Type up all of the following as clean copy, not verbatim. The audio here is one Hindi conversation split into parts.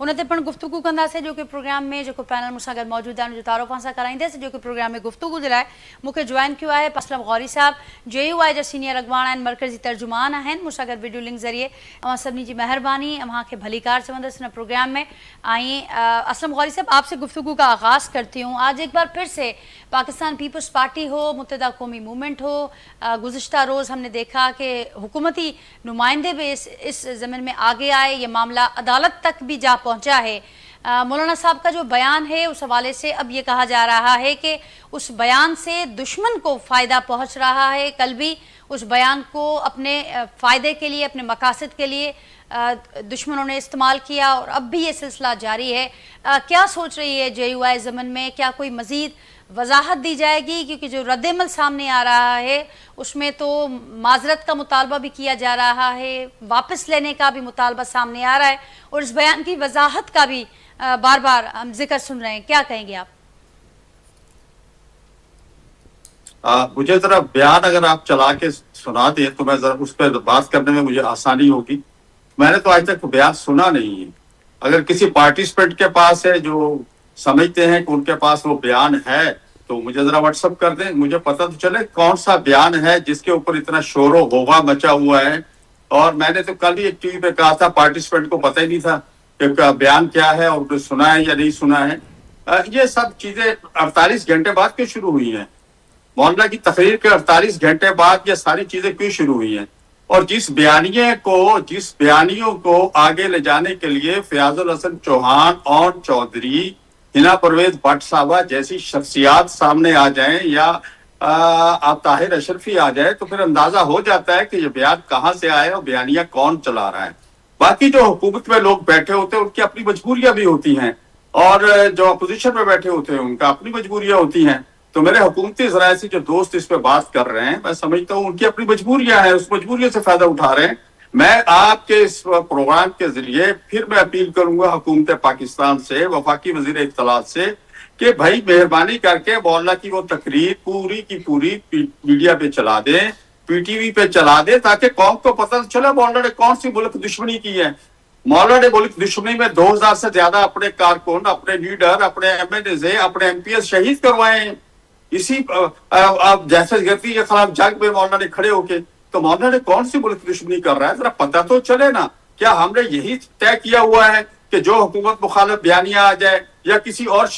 उन्हनि ते पिणु गुफ़्तगू कंदासीं जो कि प्रोग्राम में जो पैनल मूंसां गॾु मौजूद आहिनि, जो तारुफ़ सां कराईंदसि, जो कि प्रोग्राम में गुफ़्तगू जे लाइ मूंखे जॉइन कयो आहे असलम गौरी साहब, JUI जा सीनियर अॻवान आहिनि, मरकज़ी तर्जुमान आहिनि, मूंसां गॾु वीडियो लिंक ज़रिए। अवां सभिनी जी महिरबानी, अव्हांखे भलीकार चवंदसि हिन प्रोग्राम में। असलम गौरी साहब, आपसे गुफ्तगू का आगाज़ करती हूँ। आज एक बार फिर से पाकिस्तान पीपल्स पार्टी हो, मुत्तहिदा कौमी मूवमेंट हो, गुज़िश्ता रोज़ हमने देखा कि हुकूमती नुमाइंदे भी इस ज़मीन में आगे आए, ये मामला अदालत तक भी जा पहुंचा है। मौलाना साहब का जो बयान है उस हवाले से अब ये कहा जा रहा है कि उस बयान से दुश्मन को फ़ायदा पहुंच रहा है। कल भी उस बयान को अपने फ़ायदे के लिए, अपने मकासद के लिए दुश्मनों ने इस्तेमाल किया और अब भी ये सिलसिला जारी है। क्या सोच रही है JUI ज़मन में? क्या कोई मज़ीद वजाहत दी जाएगी? क्योंकि जो रद्दमल सामने आ रहा है उसमें तो माजरत का मुतालबा भी किया जा रहा है, वापस लेने का भी मुतालबा सामने आ रहा है और इस बयान की वजाहत का भी बार बार हम जिक्र सुन रहे हैं। क्या कहेंगे आप? मुझे जरा बयान अगर आप चला के सुना दें तो मैं जरा उस पर बात करने में मुझे आसानी होगी। मैंने तो आज तक बयान सुना नहीं है। अगर किसी पार्टिसिपेंट के पास है जो समझते हैं कि उनके पास वो बयान है तो मुझे जरा व्हाट्सअप कर दें, मुझे पता तो चले कौन सा बयान है जिसके ऊपर इतना शोर होगा मचा हुआ है। और मैंने तो कल ही एक टीवी पे कहा था, पार्टिसिपेंट को पता ही नहीं था कि बयान क्या है और उसने सुना है या नहीं सुना है। ये सब चीजें 48 घंटे बाद क्यों शुरू हुई हैं? मौलाना की तकरीर के 48 घंटे बाद ये सारी चीजें क्यों शुरू हुई हैं? और जिस बयानियों को आगे ले जाने के लिए फयाजुल हसन चौहान और चौधरी, हिना परवेज भट्ट साहबा जैसी शख्सियात सामने आ जाएं या आप ताहिर अशरफी आ जाए तो फिर अंदाजा हो जाता है कि ये बयान कहाँ से आया और बयानिया कौन चला रहा है। बाकी जो हुकूमत में लोग बैठे होते हैं उनकी अपनी मजबूरियां भी होती हैं और जो अपोजिशन में बैठे होते हैं उनका अपनी मजबूरियां होती हैं। तो मेरे हुकूमती ज़राए से जो दोस्त इस पे बात कर रहे हैं, मैं समझता हूँ उनकी अपनी मजबूरियां हैं, उस मजबूरियों से फायदा उठा रहे हैं। मैं आपके इस प्रोग्राम के जरिए फिर मैं अपील करूंगा हुकूमत पाकिस्तान से, वफाकी वजीर इत्तलात से कि भाई मेहरबानी करके मौलाना की वो तकरीर पूरी की पूरी मीडिया पे चला दें, PTV पे चला दें, ताकि कौम को पता चले मौलाना ने कौन सी मुल्क दुश्मनी की है। मौलाना ने मुल्क दुश्मनी में 2000 से ज्यादा अपने कारकुन, अपने लीडर, अपने MNA, अपने MPS शहीद करवाए। इसी दहशतगर्दी के खिलाफ जंग में मौलाना ने खड़े होके, तो मौलाना ने कौन सी मुल्क दुश्मनी कर रहा है जरा पता तो चले ना। क्या हमने यही तय किया हुआ है कि जो हुकूमत मुखालिफ बयानिया आ जाए या किसी और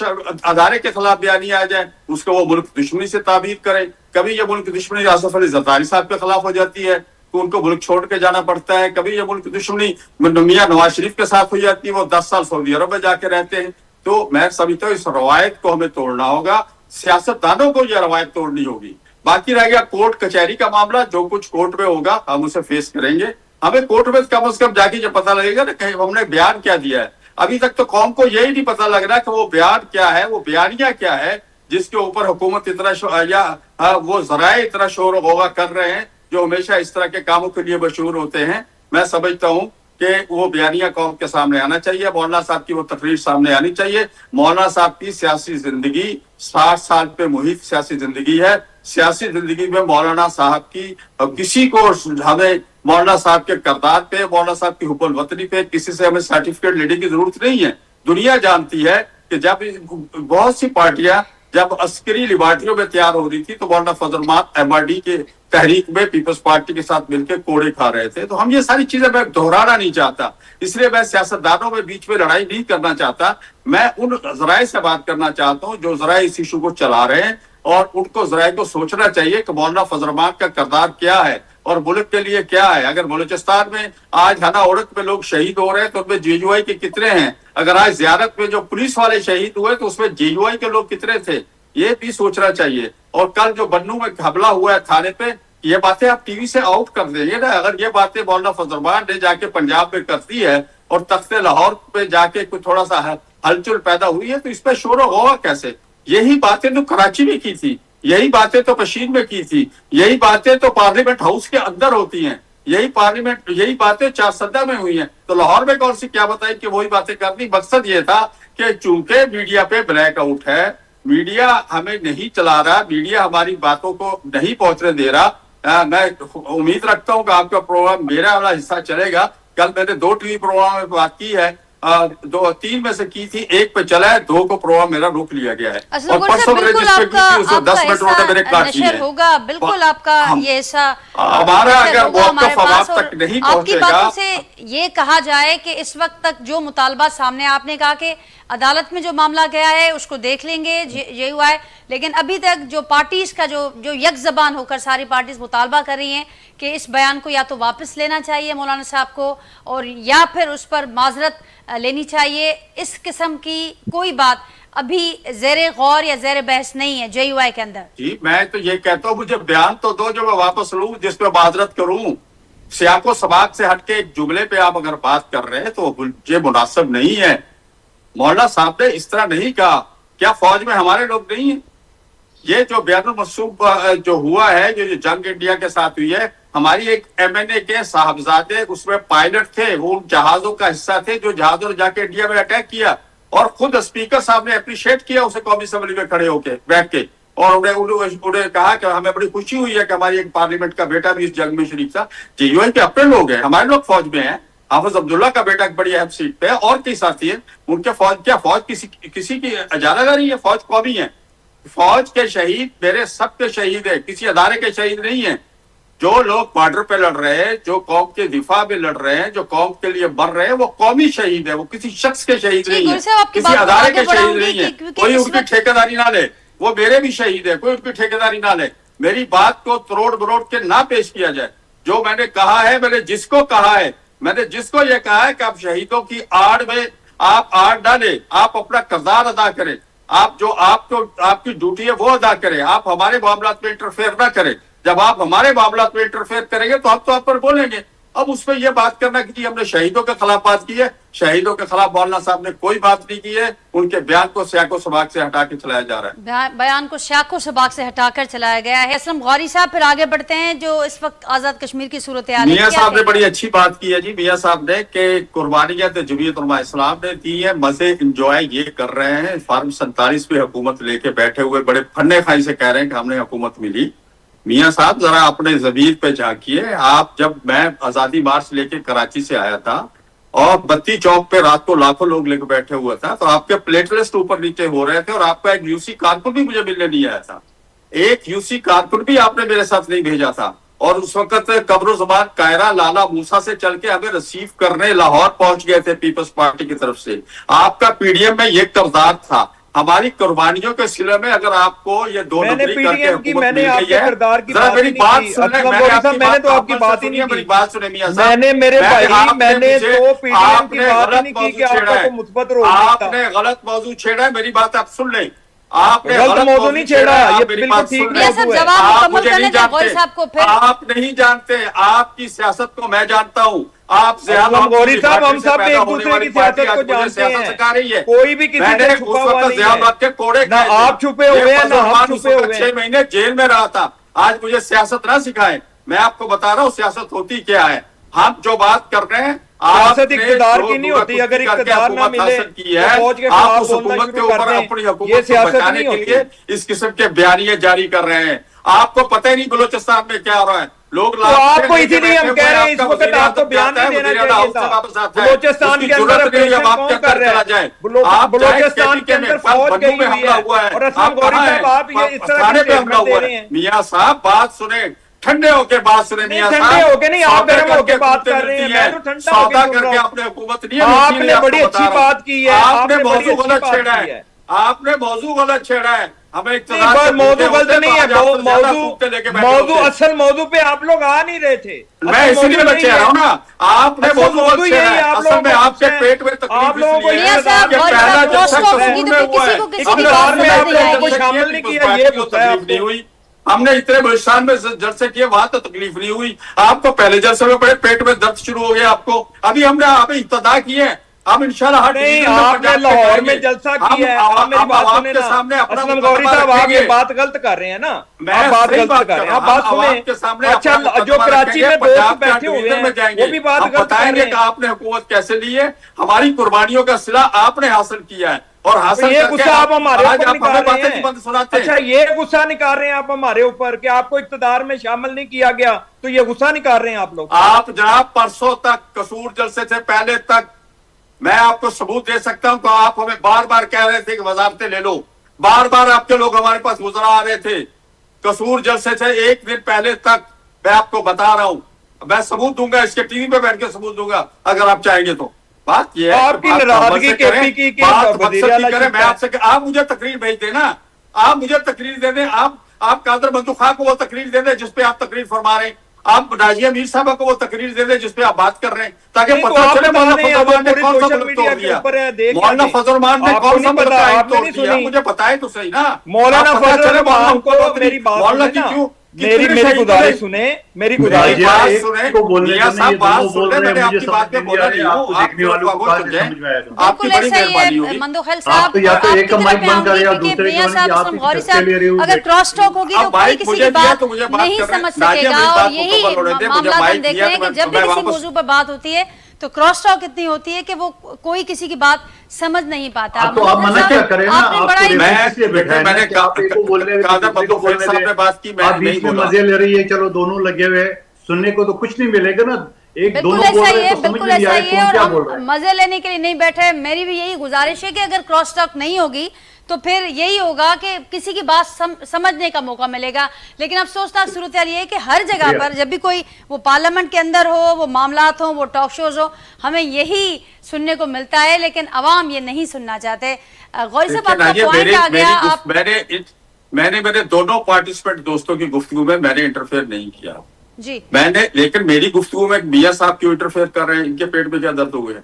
अदारे के खिलाफ बयानिया आ जाए उसको वो मुल्क दुश्मनी से ताबीर करे? कभी ये मुल्क दुश्मनी आसफ अली जरदारी साहब के खिलाफ हो जाती है तो उनको मुल्क छोड़ के जाना पड़ता है। कभी ये मुल्क दुश्मनी मियां नवाज शरीफ के साथ हो जाती है, वो 10 साल सऊदी अरब में जाके रहते हैं। तो मैं समझता हूँ इस रवायत को हमें तोड़ना होगा, सियासतदानों को यह रवायत तोड़नी होगी। बाकी रह गया कोर्ट कचहरी का मामला, जो कुछ कोर्ट में होगा हम उसे फेस करेंगे। हमें कोर्ट में कम से कम जाके जब पता लगेगा ना कि हमने बयान क्या दिया है। अभी तक तो कौम को यही नहीं पता लग रहा कि वो बयान क्या है, वो बयानिया क्या है जिसके ऊपर हुकूमत इतना वो जराए इतना शोर होगा कर रहे हैं, जो हमेशा इस तरह के कामों के लिए मशहूर होते हैं। मैं समझता हूँ कि वो बयानिया कौम के सामने आना चाहिए, मौलाना साहब की वो तकरीर सामने आनी चाहिए। मौलाना साहब की सियासी जिंदगी 60 साल पे मुहित सियासी जिंदगी है। सियासी जिंदगी में मौलाना साहब की किसी को हमें मौलाना साहब के करदार पे, मौलाना साहब की हुब्बुल वतनी पे किसी से हमें सर्टिफिकेट लेने की जरूरत नहीं है। दुनिया जानती है कि जब बहुत सी पार्टियां जब अस्करी लिबार्टियों में तैयार हो रही थी तो मौलाना फजल रहमान MRD के तहरीक में पीपल्स पार्टी के साथ मिलकर कोड़े खा रहे थे। तो हम ये सारी चीजें मैं दोहराना नहीं चाहता, इसलिए मैं सियासतदानों में बीच में लड़ाई नहीं करना चाहता। मैं उन जराए से बात करना चाहता हूँ जो जराए इस इशू को चला रहे हैं और उनको जराए को सोचना चाहिए कि मौलाना फजल रहमान का किरदार क्या है और मुल्क के लिए क्या है। अगर बलूचिस्तान में आज हना उड़क में लोग शहीद हो रहे हैं तो उसमें JUI के कितने हैं? अगर आज जियारत में जो पुलिस वाले शहीद हुए तो उसमें JUI के लोग कितने थे? ये भी सोचना चाहिए। और कल जो बन्नू में हमला हुआ है थाने पे, ये बातें आप टीवी से आउट कर देंगे ना। अगर ये बातें मौलाना फजल रहमान ने जाके पंजाब में करती है और तख्ते लाहौर पे जाके कुछ थोड़ा सा हलचल पैदा हुई है तो इस पर शोर होगा कैसे? यही बातें तो कराची में की थी, यही बातें तो पशीन में की थी, यही बातें तो पार्लियामेंट हाउस के अंदर होती हैं, यही बातें चारसदा में हुई हैं। तो लाहौर में कौन सी क्या बताई कि वही बातें करनी? मकसद ये था कि चूंकि मीडिया पे ब्लैकआउट है, मीडिया हमें नहीं चला रहा, मीडिया हमारी बातों को नहीं पहुंचने दे रहा। मैं उम्मीद रखता हूं कि आपका प्रोग्राम मेरा वाला हिस्सा चलेगा। कल मैंने 2 टीवी प्रोग्राम में बात की है 3 में से की थी, 1 पे चला है, 2 को प्रोग्राम मेरा रोक लिया गया है। और परसों मैंने जिस पे की थी उसको 10 मिनट उन्होंने मेरे काट दिए होगा। बिल्कुल आपका ये ऐसा हमारा अगर वक्त तक नहीं आपकी बातों से ये कहा जाए कि इस वक्त तक जो मुतालबा सामने, आपने कहा कि अदालत में जो मामला गया है उसको देख लेंगे JUI, लेकिन अभी तक जो पार्टीज का जो यक जबान होकर सारी पार्टीज मुतालबा कर रही हैं कि इस बयान को या तो वापस लेना चाहिए मौलाना साहब को, और या फिर उस पर माजरत लेनी चाहिए। इस किस्म की कोई बात अभी ज़ेरे गौर या ज़ेरे बहस नहीं है JUI के अंदर। जी मैं तो ये कहता हूँ, मुझे बयान तो दो जो मैं वापस लूँ, जिसपे माजरत करूँ। सियाको सबाक से हटके एक जुमले पे आप अगर बात कर रहे हैं तो ये मुनासिब नहीं है। मौलाना साहब ने इस तरह नहीं कहा। क्या फौज में हमारे लोग नहीं है? ये जो बयानुल मंसूब जो हुआ है, जो जंग इंडिया के साथ हुई है, हमारी एक MNA के साहबजादे उसमें पायलट थे, वो उन जहाजों का हिस्सा थे जो जहाजों ने जाके इंडिया में अटैक किया, और खुद स्पीकर साहब ने अप्रिशिएट किया उसे कौमी असेंबली में खड़े होके बैठ के, और उन्हें कहा कि हमें बड़ी खुशी हुई है कि हमारी एक पार्लियामेंट का बेटा भी इस जंग में शरीक था। JUI के अपने लोग हैं, हमारे लोग फौज में हैं। हाफिज अब्दुल्ला का बेटा एक बड़ी अहम सीट पे है, और कई साथी है उनके। फौज क्या फौज किसी की अजारादारी है? फौज कौमी है। फौज के शहीद मेरे सबके शहीद है, किसी अदारे के शहीद नहीं है। जो लोग बॉर्डर पे लड़ रहे हैं, जो कौम के दिफा में लड़ रहे हैं, जो कौम के लिए मर रहे हैं, वो कौमी शहीद है, वो किसी शख्स के शहीद नहीं है, किसी अदारे के शहीद नहीं है। कोई उनकी ठेकेदारी ना ले, वो मेरे भी शहीद है, कोई उनकी ठेकेदारी ना ले। मेरी बात को तरोड़ बरोड़ के ना पेश किया जाए। जो मैंने कहा है, मैंने जिसको ये कहा है कि आप शहीदों की आड़ में आप आड़ डाले, आप अपना किरदार अदा करें, आप जो आपकी ड्यूटी है वो अदा करें, आप हमारे मामलात में इंटरफेयर ना करें। जब आप हमारे मामलात में इंटरफेयर करेंगे तो हम तो आप पर बोलेंगे। अब उसमें यह बात करना कि हमने शहीदों के खिलाफ बात की है, शहीदों के खिलाफ मौलाना साहब ने कोई बात नहीं की है। उनके बयान को सियाको सबाक से हटा के चलाया जा रहा है। बयान को सियाको सबाक से हटाकर चलाया गया है। असलम गौरी साहब, फिर आगे बढ़ते हैं। जो इस वक्त आजाद कश्मीर की सूरत हाल है, मियां साहब ने बड़ी अच्छी बात की है जी। मियां साहब ने कि कुर्बानियां तो जमीयत उलमा इस्लाम ने दी है, मजे इंजॉय ये कर रहे हैं। फार्म 47 पे हुकूमत लेके बैठे हुए बड़े फन्ने खाई से कह रहे हैं कि हमने हुकूमत मिली। मियां साहब जरा अपने जमीर पे झांकिए। आप जब मैं आजादी मार्च लेके कराची से आया था और बत्ती चौक पे रात को लाखों लोग लेके बैठे हुआ था, तो आपके प्लेटलिस्ट ऊपर नीचे हो रहे थे, और आपका एक UC कारकुन भी मुझे मिलने नहीं आया था। एक UC कारकुन भी आपने मेरे साथ नहीं भेजा था। और उस वक्त कब्र ज़बान कायरा लाला मूसा से चल के हमें रिसीव करने लाहौर पहुंच गए थे पीपल्स पार्टी की तरफ से। आपका PDM में ये किरदार था। हमारी कुर्बानियों के सिले में अगर आपको ये 2 नंबरी करके हुकूमत मिल गई है, जरा मेरी बात सुने। मैंने तो आपकी बात ही नहीं, मेरी बात सुने मियां साहब। मैंने तो PDM की बात नहीं की कि आपको मुस्बत रोल दिया। आपने गलत मौजू छेड़ा है, मेरी बात आप सुन लें। आपने गलत मौजू नहीं छेड़ा, ये बिल्कुल ठीक नहीं है। आप मुझे नहीं जानते, आप नहीं जानते, आपकी सियासत को मैं जानता हूँ। आप गौरी साहब, हम सब एक दूसरे की सियासत को जानते हैं। कोई भी किसी से छुपा हुआ नहीं है। कोड़े ना आप छुपे हुए हैं, ना हम छुपे हुए हैं। 6 महीने जेल में रहा था। आज मुझे सियासत ना सिखाए, मैं आपको बता रहा हूँ सियासत होती क्या है। हम जो बात कर रहे हैं, सियासत इख्तिदार की नहीं होती। अगर इख्तिदार ना मिले तो फौज के खिलाफ बोलना शुरू कर दें, ये सियासत नहीं होती। इस किस्म के बयानिए जारी कर रहे हैं। आपको पता ही नहीं बलूचिस्तान में क्या हो रहा है। लोग तो आपको इसीलिए हम कह रहे हैं इस वक्त आपको बयान नहीं देना चाहिए था। बलूचिस्तान के अंदर ऑपरेशन कौन कर रहा है? बलूचिस्तान के अंदर फौज गई हुई है। और असलम गौरी साहब, आप ये इस तरह की स्टेटमेंट दे रहे हैं। मियां साहब बात सुने, ठंडे होके बात सुने मियां साहब। ठंडे होके नहीं, आप गर्म होके बात कर रहे हैं। मैं तो ठंडा सौदा करके आपने हुकूमत नहीं, आपने बड़ी अच्छी बात की है। आपने मौजू गलत छेड़ा है, आपने मौजू गलत छेड़ा है। हमें मौजू गलत नहीं है, मौजू असल मौजू पे आप लोग आ नहीं रहे थे। मैं इसीलिए मैं कह रहा हूँ ना, आपने मौजू यही है। आप लोग में आपके पेट में आप लोगों को शामिल नहीं किया, ये तकलीफ नहीं हुई। हमने इतने बलुचिस्तान में जलसे किए, वहां तो तकलीफ नहीं हुई। आपको पहले जलसे में बड़े पेट में दर्द शुरू हो गया आपको। अभी हमने आप इब्तिदा किए हैं, हम इंशाल्लाह आपने लाहौर में जलसा किया है। आप मेरी बात सुने ना, असलम गौरी साहब, आप ये बात गलत कर रहे हैं ना। मैं बात गलत कर रहे हैं, आप बात सुने। अच्छा, जो कराची में दोस्त बैठे हुए हैं वो भी बात गलत बताएंगे कि आपने हुकूमत कैसे ली है। हमारी कुर्बानियों का सिला आपने हासिल किया है, और हासिल ये गुस्सा आप हमारे ऊपर निकाल रहे हैं। अच्छा, ये गुस्सा निकाल रहे हैं आप हमारे ऊपर कि आपको इख्तिदार में शामिल नहीं किया गया, तो ये गुस्सा निकाल रहे हैं आप लोग। आप जनाब परसों तक कसूर जलसे से पहले तक मैं आपको सबूत दे सकता हूं। तो आप हमें बार बार कह रहे थे कि वजारतें ले लो, बार बार आपके लोग हमारे पास गुजरा आ रहे थे कसूर जलसे से एक दिन पहले तक। मैं आपको बता रहा हूं, मैं सबूत दूंगा, इसके टीवी पे बैठ के सबूत दूंगा अगर आप चाहेंगे तो। बात ये है आपकी नाराजगी केपी की करें। मैं आपसे, आप मुझे तकरीर भेज देना, आप मुझे तकरीर दे दें, आप कादर बंदू खां को वो तकरीर दे दें जिसपे आप तकरीर फरमा रहे हैं, आप नाजिया मीर साहब को वो तकरीर दे दें जिसपे आप बात कर रहे हैं, ताकि पता चले मौलाना फजलुरहमान ने कौन सा गलत तोड़ दिया। मौलाना फजलुरहमान ने कौन सा गलत तोड़ दिया, मुझे बताए तो सही ना। मौलाना फजलुरहमान को मेरी बात क्यों, मेरी गुजारिश सुने, मेरी गुजारिश सुने। साहब बात सुन रहे, मैंने आपकी बात पे बोला नहीं हूँ, आपकी बड़ी मेहरबानी होगी। मंदोखैल साहब, अगर क्रॉस टॉक होगी तो कोई किसी की बात नहीं समझ सकेगा। और यही मामला हम देख रहे हैं कि जब भी किसी मौजू पर बात होती है तो क्रॉस टॉक इतनी होती है कि वो कोई किसी की बात समझ नहीं पाता। तो आप मना क्या करें ना, मैंने कादर बंदू साहब ने बात की, मैं बीच में मजे ले रही है, चलो दोनों लगे हुए, सुनने को तो कुछ नहीं मिलेगा ना। एक बिल्कुल ऐसा ही है, बिल्कुल ऐसा ही है। और हम मजे लेने के लिए नहीं बैठे। मेरी भी यही गुजारिश है कि अगर क्रॉस टॉक नहीं होगी तो फिर यही होगा कि किसी की बात समझने का मौका मिलेगा। लेकिन अफसोसनाक सूरत हाल ये है कि हर जगह पर जब भी कोई वो पार्लियामेंट के अंदर हो, वो मामलात हो, वो टॉक शोज हो, हमें यही सुनने को मिलता है, लेकिन अवाम ये नहीं सुनना चाहते। गौरी साहब, आपका पॉइंट आ गया। मैंने मेरे दोनों पार्टिसिपेंट दोस्तों की गुफ्तगू में मैंने इंटरफेयर नहीं किया जी, लेकिन मेरी गुफ्तगू में मियां साहब क्यों इंटरफेयर कर रहे हैं, इनके पेट में क्या दर्द हो गया?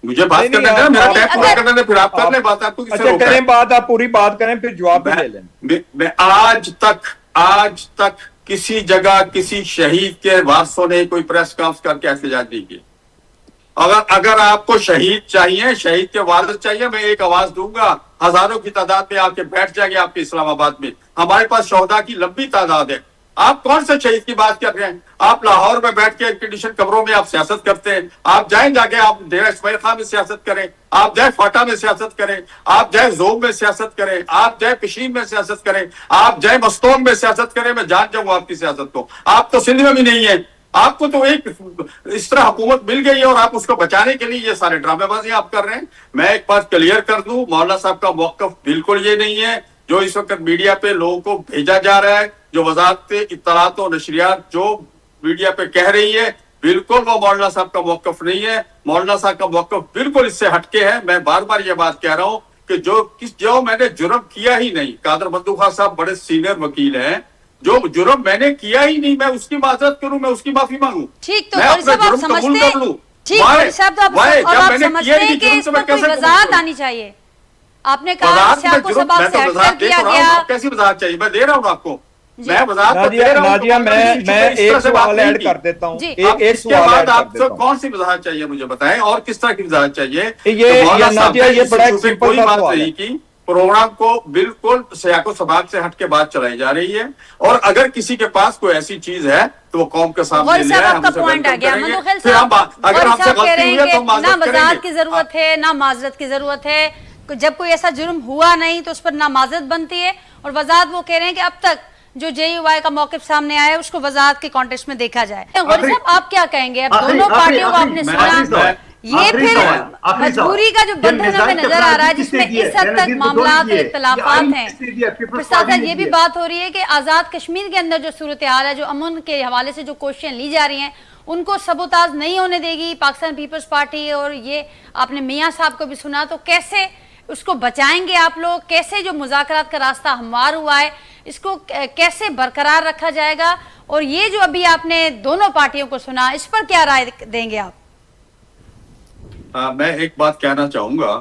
मुझे बात करने देना, मेरा टाइम पूरा करने दें, फिर आप कर लें बात। आपको अच्छा करें बात, आप पूरी बात करें फिर जवाब ले लें। मैं आज तक किसी जगह किसी शहीद के वारसों ने कोई प्रेस कॉन्फ्रेंस करके एहतजाज नहीं किया। अगर आपको शहीद चाहिए, शहीद के वारिस चाहिए, मैं एक आवाज दूंगा, हजारों की तादाद में आके बैठ जाएंगे आपके इस्लामाबाद में। हमारे पास शोहदा की लंबी तादाद है। आप कौन से शहीद की बात कर रहे हैं? आप लाहौर में बैठ के कंडीशन कब्रों में आप सियासत करते हैं। आप जाएं जाके आप डेरा इस्माइल खां में सियासत करें, आप जाए फाटा में सियासत करें, आप जाए जोब में सियासत करें, आप जाए पिशीन में सियासत करें, आप जाए मस्तोंग में सियासत करें। मैं जान जाऊंगा आपकी सियासत को। आप तो सिंध में भी नहीं है। आपको तो एक इस तरह हुकूमत मिल गई है और आप उसको बचाने के लिए ये सारे ड्रामेबाजी आप कर रहे हैं। मैं एक बात क्लियर कर दूं, मौलाना साहब का मौकफ बिल्कुल ये नहीं है जो इस वक्त मीडिया पे लोगों को भेजा जा रहा है, जो वजारत इत्तलात और नशरियात जो मीडिया पे कह रही है, बिल्कुल वो मौलाना साहब का मौकफ नहीं है। मौलाना साहब का मौकफ बिल्कुल इससे हटके है। मैं बार बार ये बात कह रहा हूं कि जो मैंने जुर्म किया ही नहीं, कादर बंदू खां साहब बड़े सीनियर वकील हैं, जो जुर्म मैंने किया ही नहीं, मैं उसकी माजरत करूं, मैं उसकी माफी मांगू, ठीक। तो मैं अपना जुर्म कबूल कर लूं। ठीक, आप समझते हैं कि इस पर कोई वजाहत आनी चाहिए। आपने कहा को सबक से हटकर किया गया। कैसी वजाहत चाहिए? मैं दे रहा हूँ आपको, मैं वजाहत नाजिया, मैं एक सवाल ऐड कर देता हूँ। एक सवाल ऐड आपसे कौन सी वजाहत चाहिए मुझे बताएं, और किस तरह की वजाहत चाहिए? ये बड़ा कोई बात नहीं की, प्रोग्राम को बिल्कुल सियाको सबाब से हट के बात चलाई जा रही है। और अगर किसी के पास कोई ऐसी चीज है तो वो कौम के सामने ले आए, आपका पॉइंट आ गया। फिर हम अगर हमसे गलती हुई है तो ना वजाहत की जरूरत है ना माजरत की जरूरत है। जब कोई ऐसा जुर्म हुआ नहीं तो उस पर ना माजरत बनती है, और वजाहत वो कह रहे हैं कि अब तक जो JUI का मौक़िफ़ सामने आया है उसको वजाहत के कॉन्टेक्स्ट में देखा जाए। गौरी साहब, आप क्या कहेंगे? अब दोनों पार्टियों को आपने सुना, ये फिर मजबूरी का जो बंधन हमें नजर आ रहा है जिसमें इस हद तक मामलात और इख्तलाफात हैं। फिर साथ ये भी बात हो रही है कि आज़ाद कश्मीर के अंदर जो सूरत हाल है, जो अमन के हवाले से जो क्वेश्चन ली जा रही हैं, उनको सबोताज नहीं होने देगी पाकिस्तान पीपल्स पार्टी। और ये आपने मियाँ साहब को भी सुना, तो कैसे उसको बचाएंगे आप लोग? कैसे जो मुज़ाकरात का रास्ता हमवार हुआ है इसको कैसे बरकरार रखा जाएगा? और ये जो अभी आपने दोनों पार्टियों को सुना, इस पर क्या राय देंगे आप? मैं एक बात कहना चाहूंगा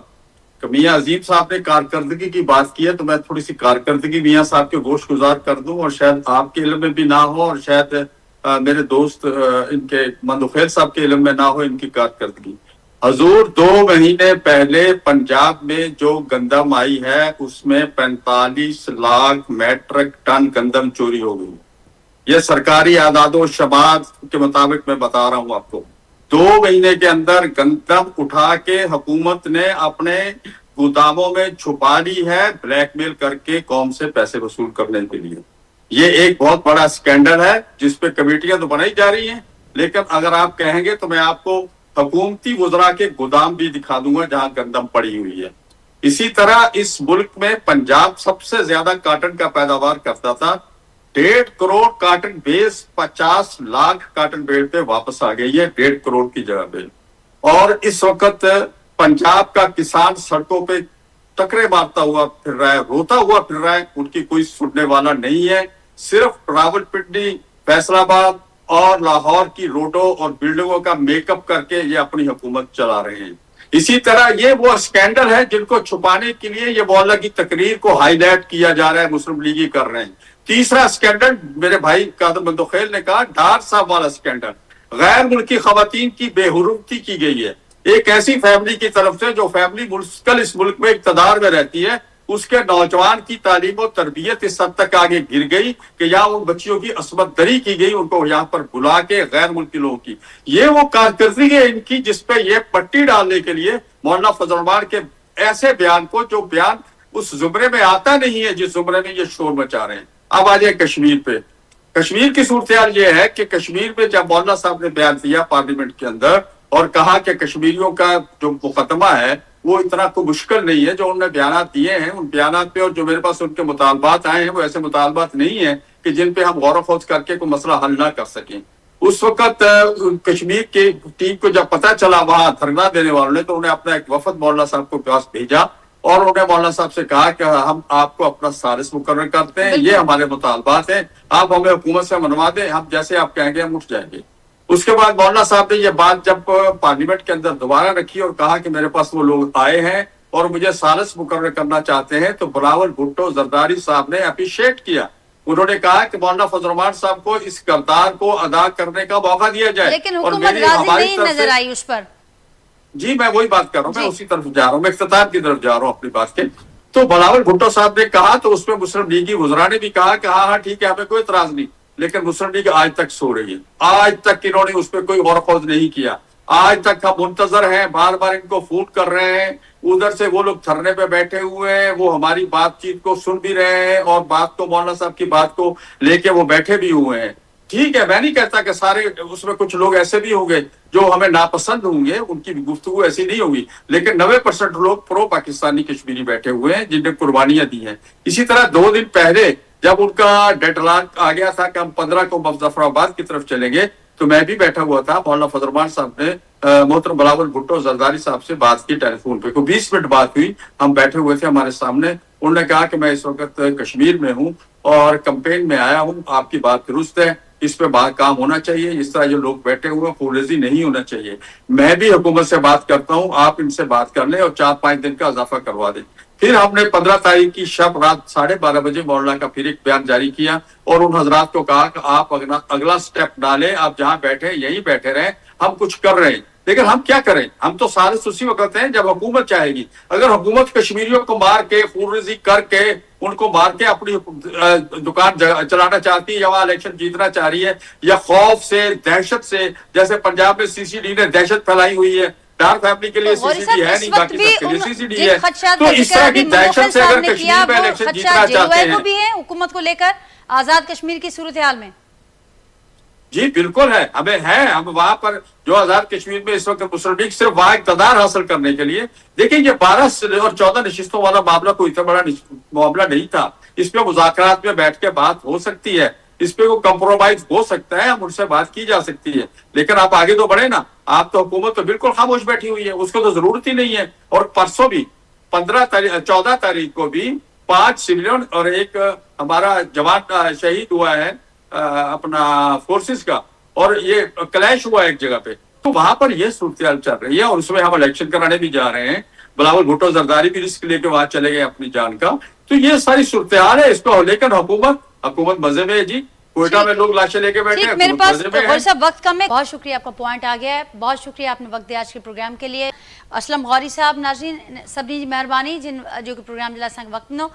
कि मियाँ अजीम साहब ने कारकर्दगी की बात की है, तो मैं थोड़ी सी कारकर्दगी मियाँ साहब के गोशगुजार कर दूं, और शायद आपके इल्म में भी ना हो, और शायद मेरे दोस्त इनके मंदोखैल साहब के इल्म में ना हो इनकी कारकर्दगी। हजूर 2 महीने पहले पंजाब में जो गंदम आई है उसमें 45 लाख मैट्रिक टन गंदम चोरी हो गई। ये सरकारी आदादो शमात के मुताबिक मैं बता रहा हूं आपको। 2 महीने के अंदर गंदम उठा के हुकूमत ने अपने गोदामों में छुपा ली है, ब्लैकमेल करके कौम से पैसे वसूल करने के लिए। ये एक बहुत बड़ा स्कैंडल है जिसपे कमेटियां तो बनाई जा रही हैं, लेकिन अगर आप कहेंगे तो मैं आपको हुकूमती वज़रा के गोदाम भी दिखा दूंगा जहां गंदम पड़ी हुई है। इसी तरह इस मुल्क में पंजाब सबसे ज्यादा कॉटन का पैदावार करता था। 1.5 crore cotton base 50 lakh cotton belt पे वापस आ गई है 1.5 करोड़ की जगह पे। और इस वक्त पंजाब का किसान सड़कों पे टकरे मारता हुआ फिर रहा है, रोता हुआ फिर रहा है, उनकी कोई सुनने वाला नहीं है। सिर्फ रावलपिंडी, फैसलाबाद और लाहौर की रोडों और बिल्डिंगों का मेकअप करके ये अपनी हुकूमत चला रहे हैं। इसी तरह ये वो स्कैंडल है जिनको छुपाने के लिए ये मौला की तकरीर को हाईलाइट किया जा रहा है, मुस्लिम लीगी कर रहे हैं। तीसरा स्कैंडल मेरे भाई कादर मंदोखेल ने कहा, डार साहब वाला स्कैंडल, गैर मुल्की खवातीन की बेहुरमती की गई है एक ऐसी फैमिली की तरफ से जो फैमिली कल इस मुल्क में इक्तदार में रहती है, उसके नौजवान की तालीम और तरबियत इस हद तक आगे गिर गई कि यहाँ उन बच्चियों की असमत दरी की गई, उनको यहाँ पर बुला के गैर मुल्की लोगों की। ये वो कारकर्दगी है इनकी जिसपे ये पट्टी डालने के लिए मौलाना फजल रहमान के ऐसे बयान को, जो बयान उस जुमरे में आता नहीं है जिस जुमरे में ये शोर मचा रहे हैं। अब आ जाए कश्मीर पे। कश्मीर की सूरत हाल ये है कि कश्मीर में जब मौलाना साहब ने बयान दिया पार्लियामेंट के अंदर और कहा कि कश्मीरियों का जो मुकदमा है वो इतना तो मुश्किल नहीं है, जो उन्होंने बयानात दिए हैं उन बयानात पे और जो मेरे पास उनके मुतालबात आए हैं वो ऐसे मुतालबात नहीं है कि जिन पे हम गौर खोज करके कोई मसला हल ना कर सकें। उस वक्त कश्मीर की टीम को जब पता चला वहां धरना देने वालों ने, तो उन्हें अपना एक वफद मौलाना साहब को पास भेजा और उन्होंने मौलाना साहब से कहा कि हम आपको अपना सारिस मुकर्रर करते हैं, ये हमारे मुतालबात हैं, आप हमें हुकूमत से मनवा दें, हम जैसे आप कहेंगे हम उठ जाएंगे। उसके बाद मौलाना साहब ने ये बात जब पार्लियामेंट के अंदर दोबारा रखी और कहा कि मेरे पास वो लोग आए हैं और मुझे सालिस मुकर्रर करना चाहते हैं, तो बिलावल भुट्टो जरदारी साहब ने अप्रिशिएट किया। उन्होंने कहा कि मौलाना फजल रहमान साहब को इस किरदार को अदा करने का मौका दिया जाए। लेकिन हुकूमत राजी नहीं नजर आई उस पर। जी मैं वही बात कर रहा हूँ, मैं उसी तरफ जा रहा हूँ, मैं इख्तिताम की तरफ जा रहा हूँ अपनी बात के। तो बिलावल भुट्टो साहब ने कहा, तो उसमें मुस्लिम लीगी वज़रा ने भी कहा कि हाँ ठीक है, हमें कोई इतराज नहीं, लेकिन मुस्लिम लीग आज तक सो रही है। आज तक इन्होंने उस पर कोई गौर खोज नहीं किया। आज तक हम मुंतजर हैं, बार बार इनको फोन कर रहे हैं, उधर से वो लोग धरने पे बैठे हुए हैं, वो हमारी बातचीत को सुन भी रहे हैं और बात को मौलाना साहब की बात को लेके वो बैठे भी हुए हैं। ठीक है, मैं नहीं कहता कि सारे, उसमें कुछ लोग ऐसे भी होंगे जो हमें नापसंद होंगे, उनकी गुफ्तगू ऐसी नहीं होगी, लेकिन 90% लोग प्रो पाकिस्तानी कश्मीरी बैठे हुए हैं जिनने कुर्बानियां दी हैं। इसी तरह 2 दिन पहले जब उनका डेडलाइन आ गया था कि हम 15 को मुजफ्फराबाद की तरफ चलेंगे, तो मैं भी बैठा हुआ था। मौलाना फजल रहमान साहब ने मोहतरम बिलावल भुट्टो जरदारी साहब से बात की टेलीफोन पे, को 20 मिनट बात हुई, हम बैठे हुए थे हमारे सामने। उन्होंने कहा कि मैं इस वक्त कश्मीर में हूँ और कैंपेन में आया हूँ, आपकी बात दुरुस्त है, इस पे बात काम होना चाहिए, इस तरह जो लोग बैठे हुए फुरेजी नहीं होना चाहिए। मैं भी हुकूमत से बात करता हूँ, आप इनसे बात कर लें और 4-5 दिन का इजाफा करवा दें। फिर हमने 15 तारीख की शब रात 12:30 बजे मौलाना का फिर एक बयान जारी किया और उन हजरात को कहा कि आप अगला स्टेप डालें, आप जहां बैठे यहीं बैठे रहें, हम कुछ कर रहे हैं। लेकिन हम क्या करें, हम तो सारे उसी वक्त हैं जब हुकूमत चाहेगी। अगर हुकूमत कश्मीरियों को मार के फुर्जी करके उनको मार के अपनी दुकान चलाना चाहती है, या वहां इलेक्शन जीतना चाह रही है, या खौफ से दहशत से, जैसे पंजाब में सीसीडी ने दहशत फैलाई हुई है, डार फैमिली के लिए सीसीडी है नहीं, बाकी सबके लिए सीसीडी है। तो इस तरह की दहशत से अगर कश्मीर में इलेक्शन जीतना चाहते हैं, हुकूमत को लेकर आजाद कश्मीर की सूरत हाल में जी बिल्कुल है, हमें है। हम वहां पर जो आजाद कश्मीर में इस वक्त मुस्लिम लीग सिर्फ वहां इक़्तिदार हासिल करने के लिए, देखिए ये 12 और 14 नशिस्तों वाला मामला कोई इतना बड़ा मामला नहीं था। इस पे मुज़ाकरात में बैठ के बात हो सकती है, इस पे कोई कंप्रोमाइज हो सकता है, हम उनसे बात की जा सकती है, लेकिन आप आगे तो बढ़े ना। आप तो हुकूमत तो बिल्कुल खामोश बैठी हुई है, उसको तो जरूरत ही नहीं है। और परसों भी 14 तारीख को भी 5 सिविलियन और एक हमारा जवान शहीद हुआ है अपना फोर्सेस का, और ये क्लैश हुआ एक जगह पे, तो वहां पर ये सूरत चल रही है और उसमें हम इलेक्शन कराने भी जा रहे हैं। बिलावल भुट्टो जरदारी भी रिस्क लेके वहां चले गए अपनी जान का। तो ये सारी सूरत हाल है इसको, लेकिन हुकूमत मजे में है जी। कोयटा में लोग लाशें लेके बैठे हैं, मेरे पास वक्त कम है। बहुत शुक्रिया, आपका पॉइंट आ गया है, बहुत शुक्रिया आपने वक्त दिया आज के प्रोग्राम के लिए। असलम गौरी साहब, नाज़रीन सभी मेहरबानी जिन जो कि प्रोग्राम जिला संग वक्त नो